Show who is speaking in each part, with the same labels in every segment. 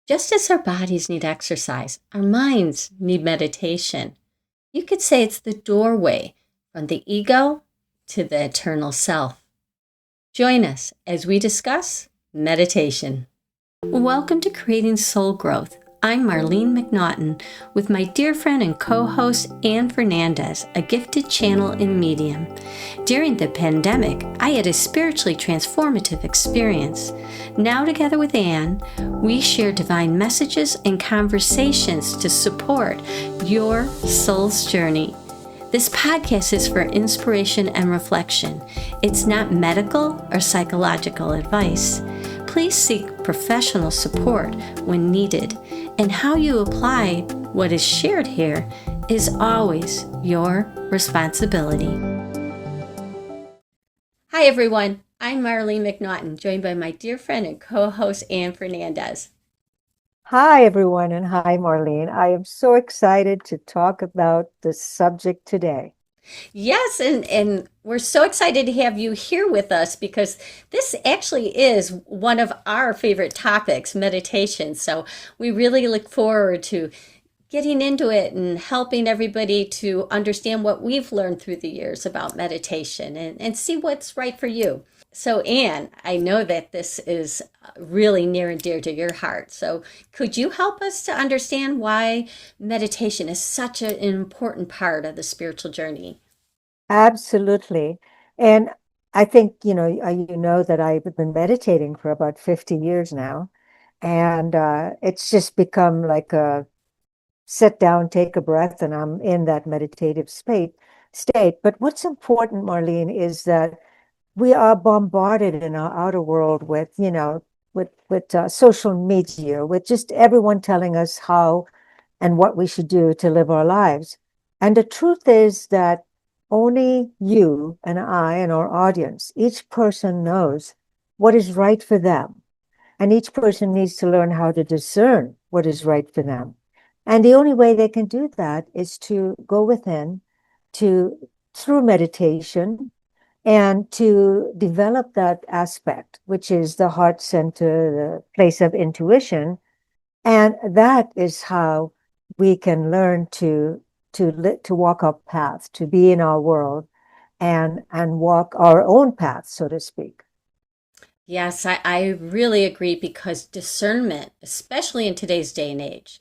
Speaker 1: Just as our bodies need exercise, our minds need meditation. You could say it's the doorway from the ego to the eternal self. Join us as we discuss meditation. Welcome to Creating Soul Growth. I'm Marlene McNaughton with my dear friend and co-host Ann Fernandez, a gifted channel and medium. During the pandemic, I had a spiritually transformative experience. Now together with Ann, we share divine messages and conversations to support your soul's journey. This podcast is for inspiration and reflection. It's not medical or psychological advice. Please seek professional support when needed, and how you apply what is shared here is always your responsibility. Hi everyone, I'm Marlene McNaughton, joined by my dear friend and co-host Ann Fernandez.
Speaker 2: Hi, everyone, and hi, Marlene. I am so excited to talk about the subject today.
Speaker 1: Yes, and we're so excited to have you here with us because this actually is one of our favorite topics, meditation. So we really look forward to getting into it and helping everybody to understand what we've learned through the years about meditation and see what's right for you. So, Anne, I know that this is really near and dear to your heart. So, could you help us to understand why meditation is such an important part of the spiritual journey?
Speaker 2: Absolutely. And I think, you know that I've been meditating for about 50 years now. And it's just become like a sit down, take a breath, and I'm in that meditative state. But what's important, Marlene, is that we are bombarded in our outer world with, with social media, with just everyone telling us how and what we should do to live our lives. And the truth is that only you and I and our audience, each person knows what is right for them. And each person needs to learn how to discern what is right for them. And the only way they can do that is to go within, to through meditation, and to develop that aspect, which is the heart center, the place of intuition. And that is how we can learn to walk our path, to be in our world and walk our own path, so to speak.
Speaker 1: Yes, I really agree because discernment, especially in today's day and age,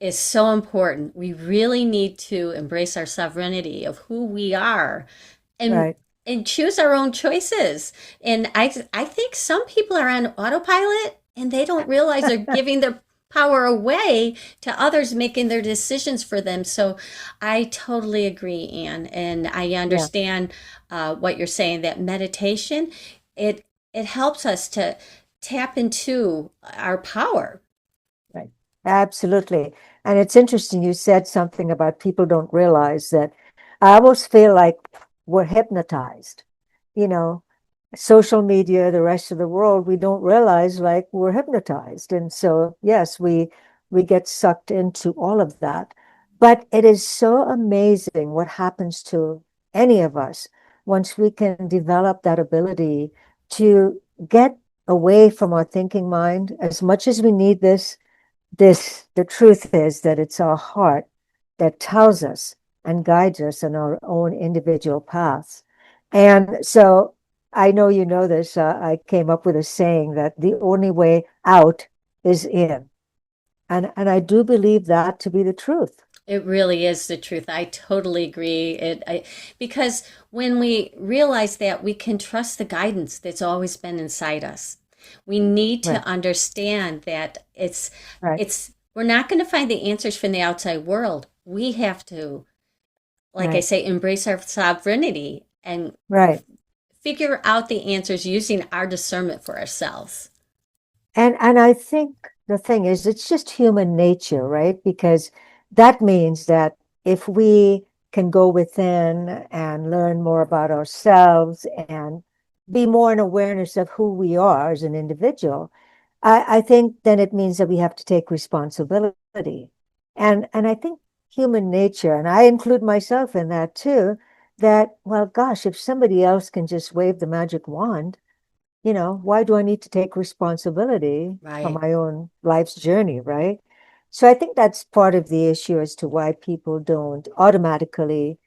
Speaker 1: is so important. We really need to embrace our sovereignty of who we are and
Speaker 2: Right.
Speaker 1: and choose our own choices. And I think some people are on autopilot and they don't realize they're giving their power away to others making their decisions for them. So I totally agree, Anne, and I
Speaker 2: Yeah.
Speaker 1: understand what you're saying. That meditation, it helps us to tap into our power.
Speaker 2: Right. Absolutely. And it's interesting you said something about people don't realize that. I almost feel like we're hypnotized. You know, social media, the rest of the world, we don't realize like we're hypnotized. And so, yes, we get sucked into all of that. But it is so amazing what happens to any of us once we can develop that ability to get away from our thinking mind. As much as we need the truth is that it's our heart that tells us and guides us in our own individual paths. And so I know you know this. I came up with a saying that the only way out is in. And I do believe that to be the truth.
Speaker 1: It really is the truth. I totally agree. Because when we realize that, we can trust the guidance that's always been inside us. We need to
Speaker 2: Right,
Speaker 1: understand that
Speaker 2: right,
Speaker 1: it's we're not going to find the answers from the outside world. We have to, like I
Speaker 2: right,
Speaker 1: say, embrace our sovereignty and
Speaker 2: right.
Speaker 1: figure out the answers using our discernment for ourselves.
Speaker 2: And I think the thing is, it's just human nature, right? Because that means that if we can go within and learn more about ourselves and be more in awareness of who we are as an individual, I think then it means that we have to take responsibility. And I think human nature, and I include myself in that too, that, well, gosh, if somebody else can just wave the magic wand, why do I need to take responsibility for
Speaker 1: Right.
Speaker 2: my own life's journey, right? So I think that's part of the issue as to why people don't automatically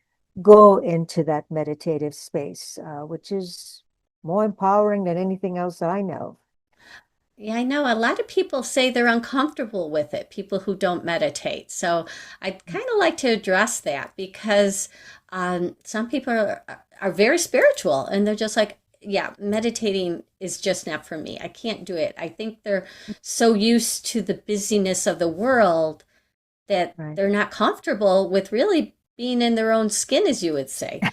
Speaker 2: go into that meditative space, which is more empowering than anything else I know.
Speaker 1: Yeah, I know a lot of people say they're uncomfortable with it, people who don't meditate. So I'd kind of like to address that because some people are very spiritual and they're just like, yeah, meditating is just not for me. I can't do it. I think they're so used to the busyness of the world that
Speaker 2: Right.
Speaker 1: they're not comfortable with really being in their own skin, as you would say.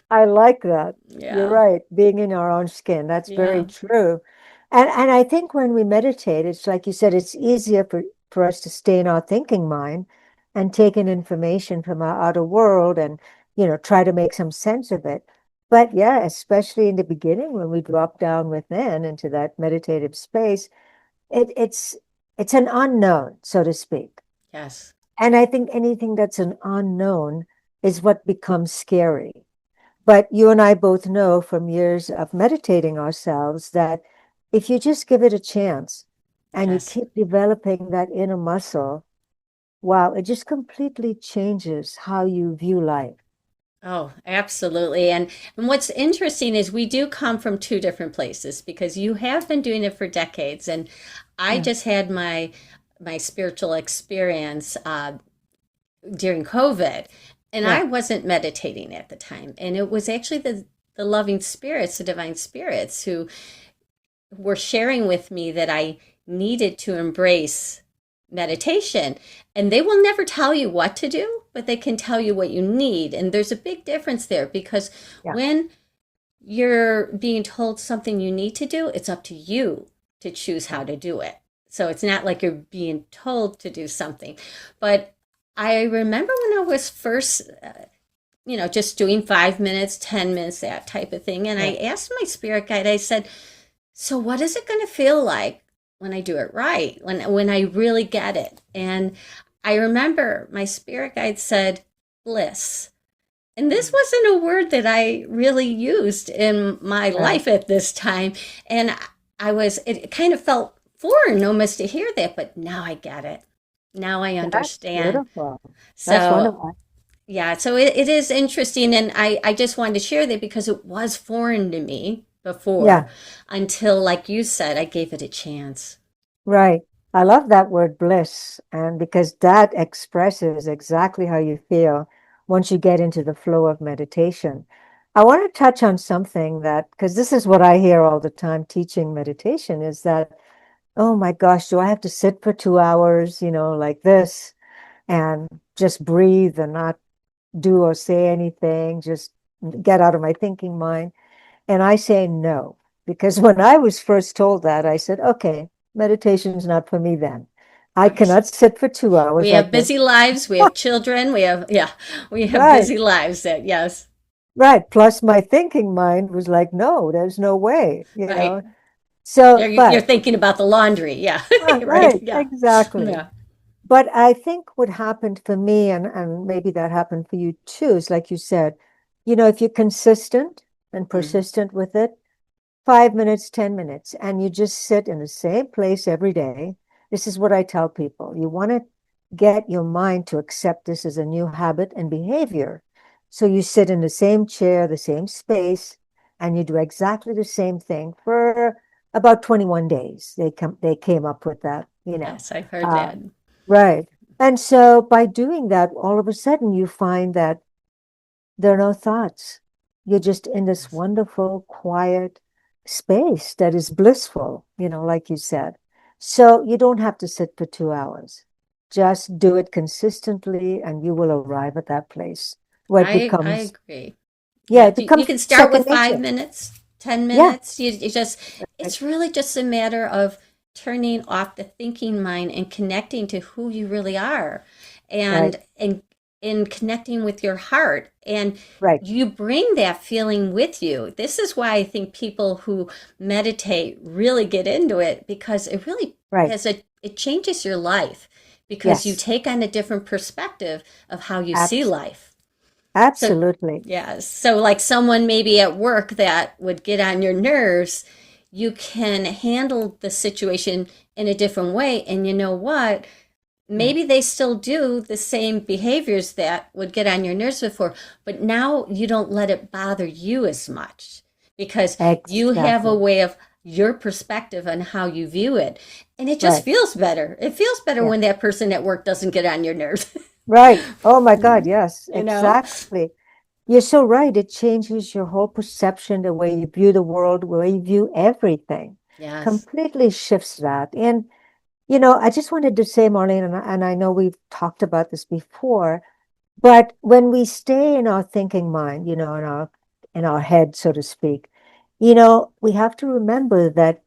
Speaker 2: I like that. You're
Speaker 1: Yeah.
Speaker 2: right. Being in our own skin. That's very
Speaker 1: Yeah.
Speaker 2: true. And I think when we meditate, it's like you said, it's easier for us to stay in our thinking mind and take in information from our outer world and, try to make some sense of it. But yeah, especially in the beginning when we drop down within into that meditative space, it's an unknown, so to speak.
Speaker 1: Yes.
Speaker 2: And I think anything that's an unknown is what becomes scary. But you and I both know from years of meditating ourselves that if you just give it a chance and you
Speaker 1: Yes.
Speaker 2: keep developing that inner muscle, wow, it just completely changes how you view life.
Speaker 1: Oh, absolutely. And what's interesting is we do come from two different places because you have been doing it for decades, and I
Speaker 2: Yeah,
Speaker 1: just had my spiritual experience during COVID, and
Speaker 2: yeah,
Speaker 1: I wasn't meditating at the time, and it was actually the loving spirits, the divine spirits, who were sharing with me that I needed to embrace meditation. And they will never tell you what to do, but they can tell you what you need. And there's a big difference there because
Speaker 2: yeah,
Speaker 1: when you're being told something you need to do, it's up to you to choose how
Speaker 2: right.
Speaker 1: to do it. So it's not like you're being told to do something. But I remember when I was first, just doing 5 minutes, 10 minutes, that type of thing. And
Speaker 2: Yeah,
Speaker 1: I asked my spirit guide, I said, so what is it going to feel like when I do it right? When I really get it? And I remember my spirit guide said bliss. And this
Speaker 2: mm,
Speaker 1: wasn't a word that I really used in my
Speaker 2: right.
Speaker 1: life at this time. And it kind of felt foreign almost to hear that, but now I get it. Now I
Speaker 2: That's
Speaker 1: understand.
Speaker 2: beautiful. That's
Speaker 1: So
Speaker 2: wonderful.
Speaker 1: yeah, so it is interesting. And I just wanted to share that because it was foreign to me before
Speaker 2: Yeah,
Speaker 1: until, like you said, I gave it a chance.
Speaker 2: right. I love that word bliss, and because that expresses exactly how you feel once you get into the flow of meditation. I want to touch on something that, because this is what I hear all the time teaching meditation, is that, oh my gosh, do I have to sit for 2 hours, like this, and just breathe and not do or say anything, just get out of my thinking mind? And I say no, because when I was first told that, I said, okay, meditation's not for me then. I
Speaker 1: Okay.
Speaker 2: cannot sit for 2 hours
Speaker 1: We
Speaker 2: like
Speaker 1: have
Speaker 2: this.
Speaker 1: busy lives, we have children, we have
Speaker 2: Right,
Speaker 1: busy lives that, yes,
Speaker 2: right. Plus, my thinking mind was like, no, there's no way,
Speaker 1: right.
Speaker 2: So,
Speaker 1: You're
Speaker 2: but,
Speaker 1: thinking about the laundry, yeah, right,
Speaker 2: right,
Speaker 1: yeah,
Speaker 2: exactly.
Speaker 1: yeah.
Speaker 2: But I think what happened for me, and maybe that happened for you too, is like you said, if you're consistent and
Speaker 1: Mm,
Speaker 2: persistent with it, 5 minutes, 10 minutes, and you just sit in the same place every day. This is what I tell people. You want to get your mind to accept this as a new habit and behavior. So you sit in the same chair, the same space, and you do exactly the same thing for about 21 days. They came up with that.
Speaker 1: yes, I've heard
Speaker 2: Uh,
Speaker 1: that.
Speaker 2: right. And so by doing that, all of a sudden you find that there are no thoughts. You're just in this
Speaker 1: Yes.
Speaker 2: wonderful, quiet space that is blissful, like you said. So you don't have to sit for 2 hours. Just do it consistently, and you will arrive at that place where it
Speaker 1: I
Speaker 2: becomes,
Speaker 1: agree.
Speaker 2: yeah,
Speaker 1: Yeah,
Speaker 2: it
Speaker 1: you
Speaker 2: becomes
Speaker 1: can start
Speaker 2: second
Speaker 1: with five
Speaker 2: nature.
Speaker 1: minutes, 10
Speaker 2: Yeah,
Speaker 1: minutes. You just,
Speaker 2: right,
Speaker 1: it's really just a matter of turning off the thinking mind and connecting to who you really are
Speaker 2: right,
Speaker 1: and in connecting with your heart. And
Speaker 2: right.
Speaker 1: you bring that feeling with you. This is why I think people who meditate really get into it because it really
Speaker 2: Right.
Speaker 1: it changes your life because you
Speaker 2: Yes,
Speaker 1: take on a different perspective of how you see
Speaker 2: abs
Speaker 1: life. So,
Speaker 2: Absolutely.
Speaker 1: yeah. So, like someone maybe at work that would get on your nerves, you can handle the situation in a different way. And you know what?
Speaker 2: Right.
Speaker 1: Maybe they still do the same behaviors that would get on your nerves before, but now you don't let it bother you as much because you have a
Speaker 2: Exactly.
Speaker 1: way of your perspective on how you view it. And it just
Speaker 2: Right.
Speaker 1: feels better. It feels better
Speaker 2: Yeah.
Speaker 1: when that person at work doesn't get on your nerves.
Speaker 2: Right. Oh my God. Yes,
Speaker 1: You know?
Speaker 2: exactly. You're so right. It changes your whole perception, the way you view the world, the way you view everything.
Speaker 1: Yes.
Speaker 2: Completely shifts that. And, I just wanted to say, Marlene, and I know we've talked about this before, but when we stay in our thinking mind, in our head, so to speak, we have to remember that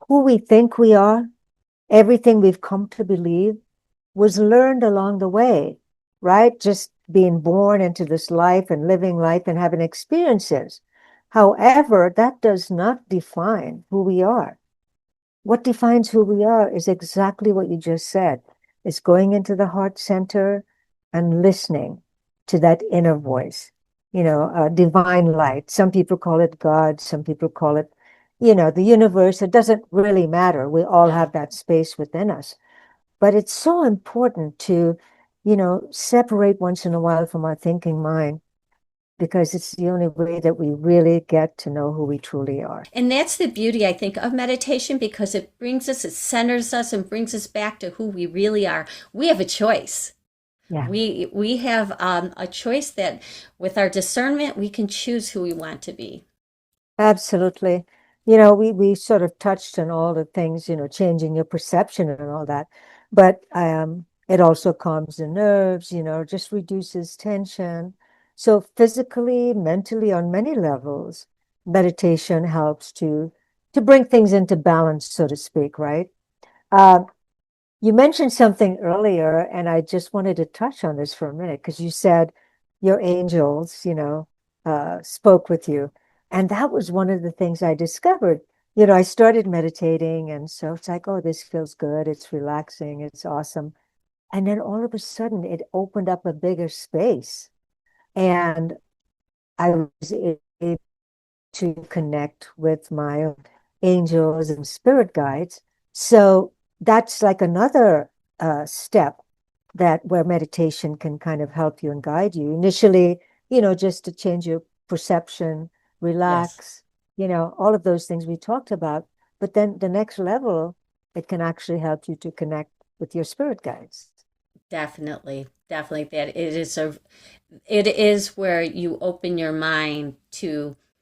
Speaker 2: who we think we are, everything we've come to believe, was learned along the way, right? Just being born into this life and living life and having experiences. However, that does not define who we are. What defines who we are is exactly what you just said. It's going into the heart center and listening to that inner voice, divine light. Some people call it God, some people call it, the universe. It doesn't really matter. We all
Speaker 1: Yeah.
Speaker 2: have that space within us. But it's so important to, separate once in a while from our thinking mind because it's the only way that we really get to know who we truly are.
Speaker 1: And that's the beauty, I think, of meditation because it brings us, it centers us and brings us back to who we really are. We have a choice.
Speaker 2: Yeah,
Speaker 1: We have a choice that with our discernment, we can choose who we want to be.
Speaker 2: absolutely. We sort of touched on all the things, changing your perception and all that. But it also calms the nerves, just reduces tension. So physically, mentally, on many levels, meditation helps to bring things into balance, so to speak, right? Um, You mentioned something earlier, and I just wanted to touch on this for a minute because you said your angels, spoke with you. And that was one of the things I discovered. I started meditating, and so it's like, oh, this feels good. It's relaxing. It's awesome. And then all of a sudden, it opened up a bigger space. And I was able to connect with my angels and spirit guides. So that's like another step that where meditation can kind of help you and guide you. Initially, just to change your perception,
Speaker 1: Yes,
Speaker 2: relax, all of those things we talked about. But then the next level, it can actually help you to connect with your spirit guides.
Speaker 1: definitely. Definitely that it is where you open your mind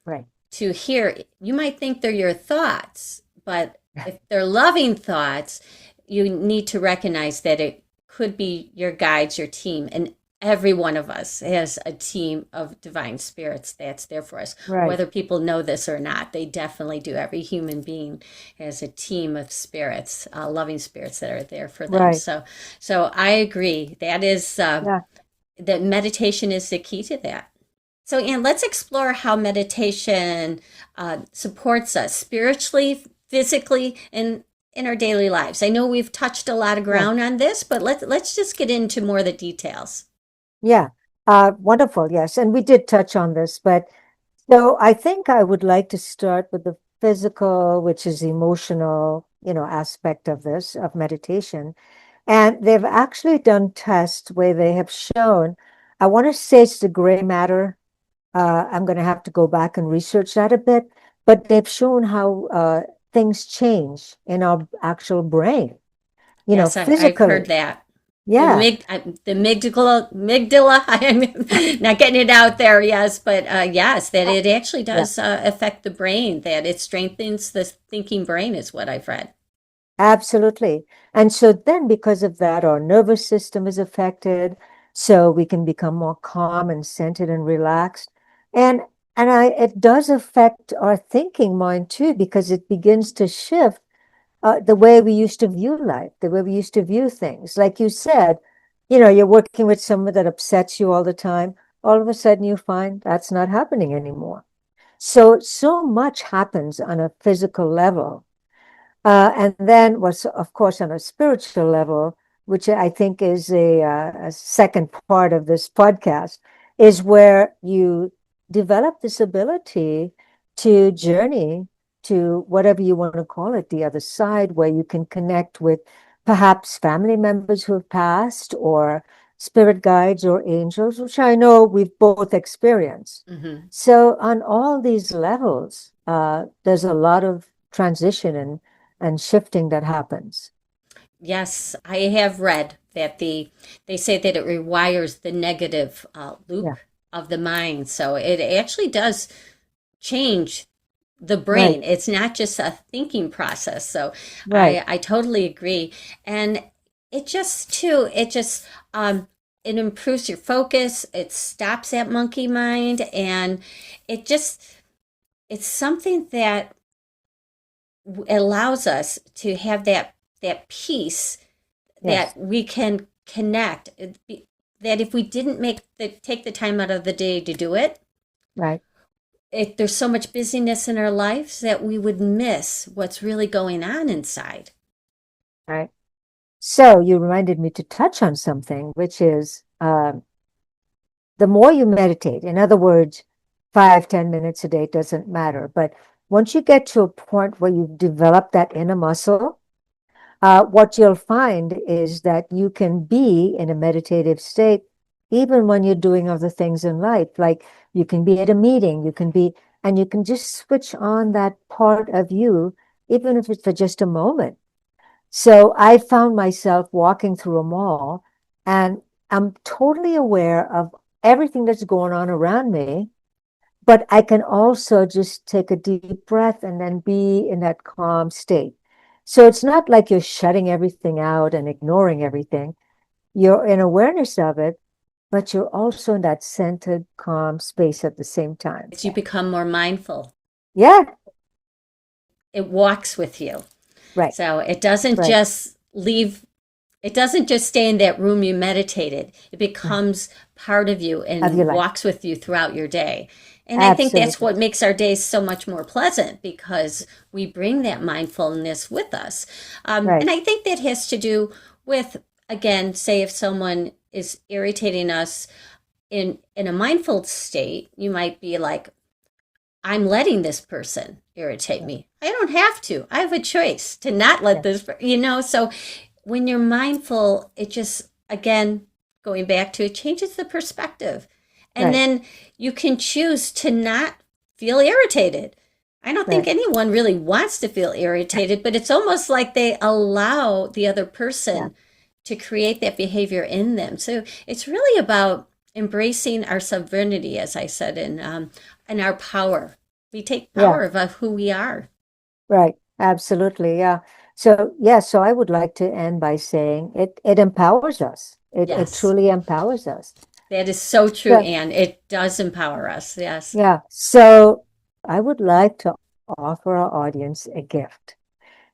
Speaker 2: Right.
Speaker 1: to hear. You might think they're your thoughts, but if they're loving thoughts, you need to recognize that it could be your guides, your team, and every one of us has a team of divine spirits that's there for us.
Speaker 2: Right.
Speaker 1: Whether people know this or not, they definitely do. Every human being has a team of spirits, loving spirits that are there for them.
Speaker 2: Right.
Speaker 1: So I agree.
Speaker 2: Yeah.
Speaker 1: That meditation is the key to that. So, Anne, let's explore how meditation supports us spiritually, physically, and in our daily lives. I know we've touched a lot of
Speaker 2: Yeah.
Speaker 1: ground on this, but let's just get into more of the details.
Speaker 2: Yeah. Wonderful. Yes. And we did touch on this, but so I think I would like to start with the physical, which is emotional, aspect of this, of meditation. And they've actually done tests where they have shown, I want to say it's the gray matter. I'm going to have to go back and research that a bit, but they've shown how things change in our actual brain,
Speaker 1: Yes, I've heard
Speaker 2: physically.
Speaker 1: that.
Speaker 2: Yeah.
Speaker 1: The amygdala. I'm not getting it out there, yes, but yes, that it actually
Speaker 2: Yeah.
Speaker 1: does affect the brain. That it strengthens the thinking brain, is what I've read.
Speaker 2: Absolutely. And so then because of that, our nervous system is affected. So we can become more calm and centered and relaxed. And it does affect our thinking mind too, because it begins to shift the way we used to view life, the way we used to view things. Like you said, you're working with someone that upsets you all the time. All of a sudden you find that's not happening anymore. So much happens on a physical level and then was, of course, on a spiritual level, which I think is a second part of this podcast, is where you develop this ability to journey to whatever you want to call it, the other side, where you can connect with perhaps family members who have passed, or spirit guides or angels, which I know we've both experienced.
Speaker 1: Hmm.
Speaker 2: So on all these levels, there's a lot of transition and shifting that happens.
Speaker 1: Yes, I have read that they say that it rewires the negative loop
Speaker 2: Yeah,
Speaker 1: of the mind. So it actually does change the
Speaker 2: right,
Speaker 1: brain. It's not just a thinking process. So
Speaker 2: right.
Speaker 1: I totally agree. And it just too, it improves your focus. It stops that monkey mind, and it just it's something that allows us to have that peace
Speaker 2: Yes,
Speaker 1: that we can connect. That if we didn't take the time out of the day to do it,
Speaker 2: right,
Speaker 1: there's so much busyness in our lives that we would miss what's really going on inside.
Speaker 2: right. So you reminded me to touch on something, which is the more you meditate, in other words, 5, 10 minutes a day doesn't matter. But once you get to a point where you've developed that inner muscle, what you'll find is that you can be in a meditative state even when you're doing other things in life. Like you can be at a meeting, and you can just switch on that part of you, even if it's for just a moment. So I found myself walking through a mall, and I'm totally aware of everything that's going on around me, but I can also just take a deep breath and then be in that calm state. So it's not like you're shutting everything out and ignoring everything. You're in awareness of it, but you're also in that centered, calm space at the same time.
Speaker 1: As you become more mindful,
Speaker 2: Yeah,
Speaker 1: it walks with you.
Speaker 2: right,
Speaker 1: So it doesn't
Speaker 2: right.
Speaker 1: just leave, it doesn't just stay in that room you meditated. It
Speaker 2: Yeah.
Speaker 1: becomes part of you
Speaker 2: Of your
Speaker 1: and
Speaker 2: life.
Speaker 1: walks with you throughout your day. And I think that's
Speaker 2: Absolutely.
Speaker 1: what makes our days so much more pleasant, because we bring that mindfulness with us.
Speaker 2: Right.
Speaker 1: And I think that has to do with, again, say if someone is irritating us in a mindful state, you might be like, I'm letting this person irritate
Speaker 2: Yeah.
Speaker 1: me. I don't have to. I have a choice to not let
Speaker 2: Yeah.
Speaker 1: this. So when you're mindful, it just, again, going back to it, changes the perspective. And
Speaker 2: Right.
Speaker 1: then you can choose to not feel irritated. I don't think
Speaker 2: Right.
Speaker 1: anyone really wants to feel irritated, but it's almost like they allow the other
Speaker 2: Yeah.
Speaker 1: person to create that behavior in them. So it's really about embracing our sovereignty, as I said, and our power. We take
Speaker 2: Yeah.
Speaker 1: power of who we are.
Speaker 2: Right. Absolutely. Yeah. So, yeah, so I would like to end by saying it empowers us. It
Speaker 1: Yes,
Speaker 2: truly empowers us.
Speaker 1: that is so true,
Speaker 2: So,
Speaker 1: Anne. It does empower us. Yes.
Speaker 2: yeah. So I would like to offer our audience a gift.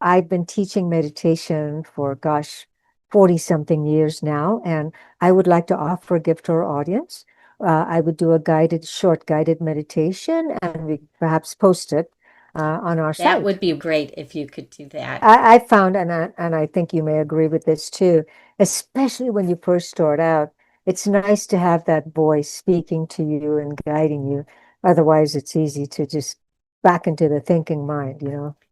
Speaker 2: I've been teaching meditation for, gosh, 40 something years now, and I would like to offer a gift to our audience. I would do a short guided meditation, and we perhaps post it on our
Speaker 1: That
Speaker 2: site.
Speaker 1: would be great if you could do that.
Speaker 2: I found, and I think you may agree with this too, especially when you first start out, it's nice to have that voice speaking to you and guiding you. Otherwise, it's easy to just back into the thinking mind.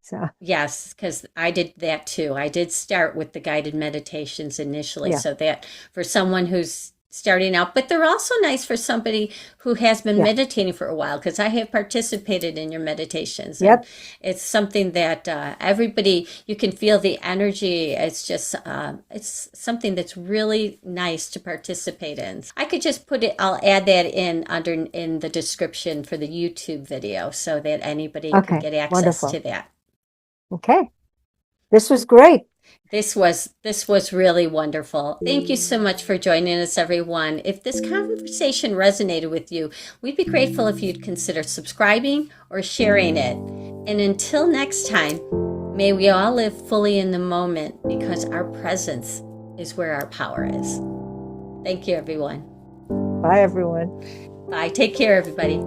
Speaker 2: So,
Speaker 1: Yes, because I did that too. I did start with the guided meditations initially,
Speaker 2: yeah,
Speaker 1: so that for someone who's starting out, but they're also nice for somebody who has been
Speaker 2: yeah,
Speaker 1: meditating for a while, because I have participated in your meditations, and
Speaker 2: yep,
Speaker 1: it's something that everybody, you can feel the energy. It's something that's really nice to participate in. I could just put it, I'll add that in under in the description for the YouTube video so that anybody could
Speaker 2: okay,
Speaker 1: get access to
Speaker 2: wonderful.
Speaker 1: that.
Speaker 2: Okay, this was great.
Speaker 1: This was really wonderful. Thank you so much for joining us, everyone. If this conversation resonated with you, we'd be grateful if you'd consider subscribing or sharing it. And until next time, may we all live fully in the moment, because our presence is where our power is. Thank you, everyone.
Speaker 2: Bye, everyone.
Speaker 1: Bye. Take care, everybody.